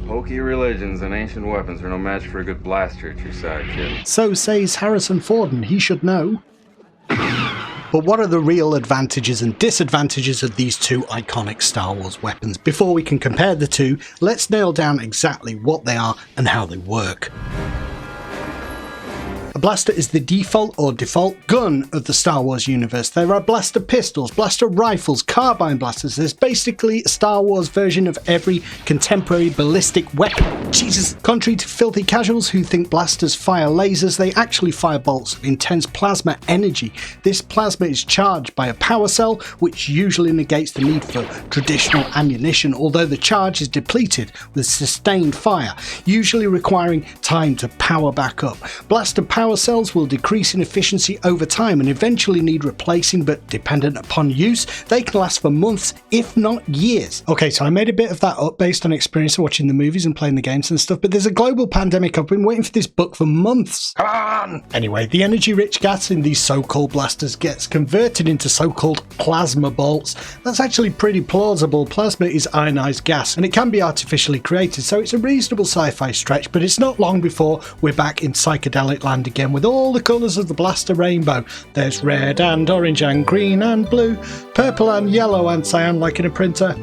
Hokey religions and ancient weapons are no match for a good blaster at your side, kid. So says Harrison Ford, and he should know. But what are the real advantages and disadvantages of these two iconic Star Wars weapons? Before we can compare the two, let's nail down exactly what they are and how they work. A blaster is the default gun of the Star Wars universe. There are blaster pistols, blaster rifles, carbine blasters. There's basically a Star Wars version of every contemporary ballistic weapon. Jesus. Contrary to filthy casuals who think blasters fire lasers, they actually fire bolts of intense plasma energy. This plasma is charged by a power cell, which usually negates the need for traditional ammunition, although the charge is depleted with sustained fire, usually requiring time to power back up. Blaster power cells will decrease in efficiency over time and eventually need replacing, but dependent upon use, they can last for months, if not years. Okay, so I made a bit of that up based on experience of watching the movies and playing the games and stuff, but there's a global pandemic. I've been waiting for this book for months. Come on! Anyway, the energy-rich gas in these so-called blasters gets converted into so-called plasma bolts. That's actually pretty plausible. Plasma is ionized gas, and it can be artificially created, so it's a reasonable sci-fi stretch, but it's not long before we're back in psychedelic land again with all the colours of the blaster rainbow. There's red and orange and green and blue, purple and yellow and cyan like in a printer.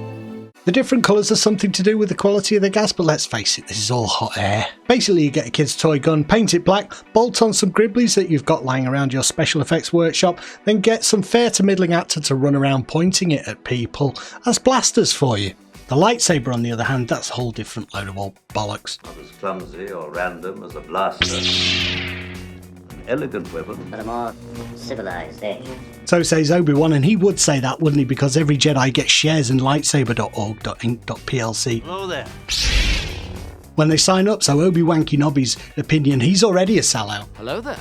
The different colours have something to do with the quality of the gas, but let's face it, this is all hot air. Basically, you get a kid's toy gun, paint it black, bolt on some gribblies that you've got lying around your special effects workshop, then get some fair to middling actor to run around pointing it at people. That's blasters for you. The lightsaber, on the other hand, that's a whole different load of old bollocks. Not as clumsy or random as a blaster. An elegant weapon. But a more civilized age. So says ObiWan, and he would say that, wouldn't he? Because every Jedi gets shares in lightsaber.org.inc.plc. Hello there. When they sign up, so ObiWan Kenobi's opinion, he's already a sellout. Hello there.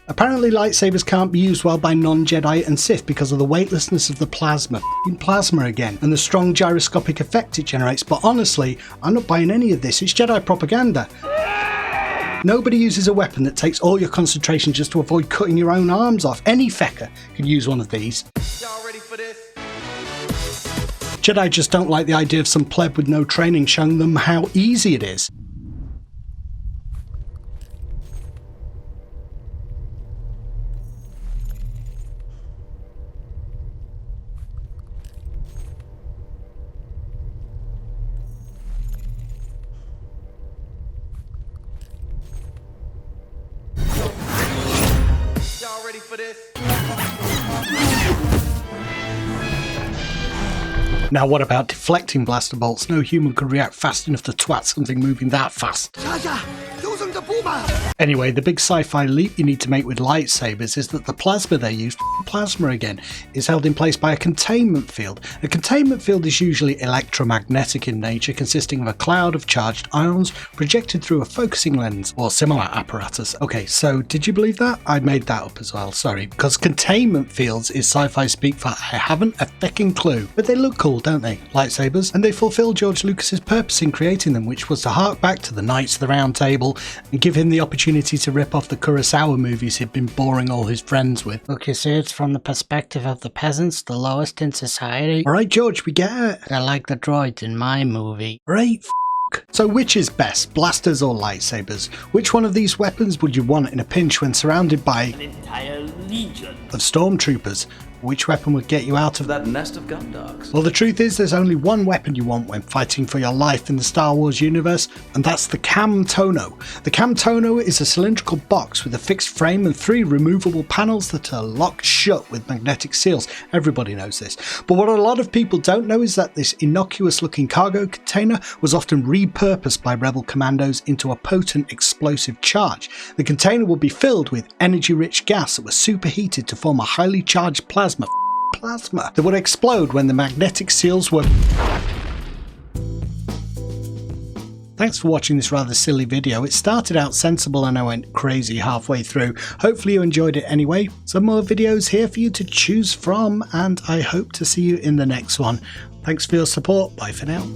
Apparently lightsabers can't be used well by non-Jedi and Sith because of the weightlessness of the plasma. Plasma again, and the strong gyroscopic effect it generates, but honestly, I'm not buying any of this, it's Jedi propaganda. Nobody uses a weapon that takes all your concentration just to avoid cutting your own arms off. Any fecker can use one of these. Y'all ready for this? Jedi just don't like the idea of some pleb with no training showing them how easy it is. Y'all ready for this? Now what about deflecting blaster bolts? No human could react fast enough to twat something moving that fast. Anyway, the big sci-fi leap you need to make with lightsabers is that the plasma they use, plasma again, is held in place by a containment field. A containment field is usually electromagnetic in nature, consisting of a cloud of charged ions projected through a focusing lens or similar apparatus. Okay, so did you believe that? I made that up as well, sorry, because containment fields is sci-fi speak for I haven't a fecking clue. But they look cool, don't they? Lightsabers, and they fulfill George Lucas's purpose in creating them, which was to hark back to the Knights of the Round Table and give him the opportunity to rip off the Kurosawa movies he'd been boring all his friends with. Look, you see, it's from the perspective of the peasants, the lowest in society. Alright George, we get it. They're like the droids in my movie. Right, so which is best, blasters or lightsabers? Which one of these weapons would you want in a pinch when surrounded by An entire legion of stormtroopers? Which weapon would get you out of that nest of gun dogs? Well, the truth is there's only one weapon you want when fighting for your life in the Star Wars universe, and that's the Cam Tono. The Cam Tono is a cylindrical box with a fixed frame and 3 removable panels that are locked shut with magnetic seals. Everybody knows this. But what a lot of people don't know is that this innocuous looking cargo container was often repurposed by rebel commandos into a potent explosive charge. The container would be filled with energy-rich gas that was superheated to form a highly charged plasma that would explode when the magnetic seals were... Thanks for watching this rather silly video. It started out sensible and I went crazy halfway through. Hopefully you enjoyed it anyway. Some more videos here for you to choose from, and I hope to see you in the next one. Thanks for your support. Bye for now.